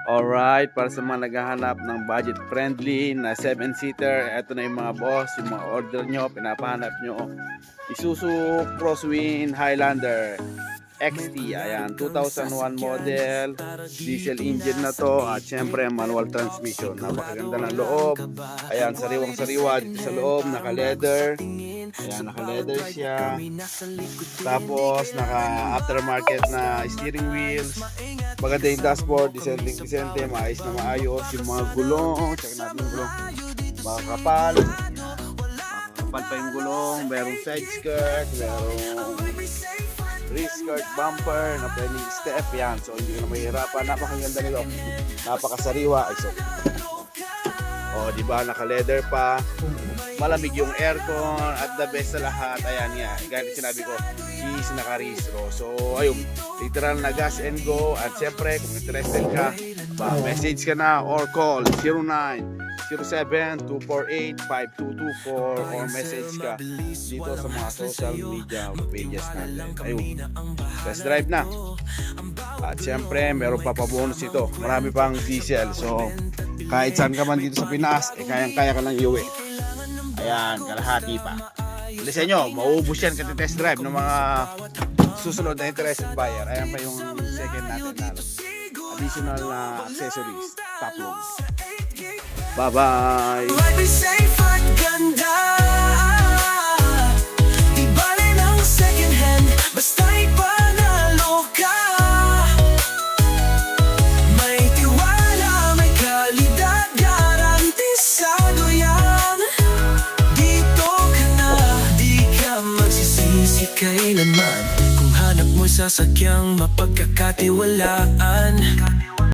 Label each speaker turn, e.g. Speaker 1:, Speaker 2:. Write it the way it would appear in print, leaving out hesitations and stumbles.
Speaker 1: Alright, para sa mga naghahanap ng budget-friendly na 7-seater, eto na yung mga boss, yung mga order nyo, pinapahanap nyo. Isuzu Crosswind Highlander XT, ayan, 2001 model, diesel engine na to, at syempre manual transmission. Napakaganda ng loob, ayan, sariwang-sariwa dito sa loob, naka-leather. Ayan, naka-leather siya. Tapos, naka-aftermarket na steering wheels. Maganda yung dashboard, decente, maayos na maayos. Yung mga gulong, check natin yung gulong. Makakapal. Makakapal pa yung gulong. Merong side skirt, merong rear skirt bumper na pwedeng step. Yan, so hindi ka na mahihirapan. Napakaganda nito. Napakasariwa. Ay, so, diba, naka-leather pa. Malamig yung aircon at the best sa lahat. Ayan nga, ganyan sinabi ko, is naka-restro. So ayun, literal na gas and go. At syempre kung interested ka, message ka na or call 0907-248-5224 or message ka dito sa mga social media pages natin. Ayun, test drive na. At syempre meron pa bonus ito, marami pang diesel. So kahit saan ka man dito sa Pinas, kayang-kaya ka lang iuwi. Ayan, kalahati pa. Bilisan nyo, mauubos yan kasi test drive ng mga susunod na interested buyer. Ayan pa yung second natin na additional na accessories, top load. Bye-bye!
Speaker 2: Kailanman kung hanap mo sasakyang mapagkakatiwalaan.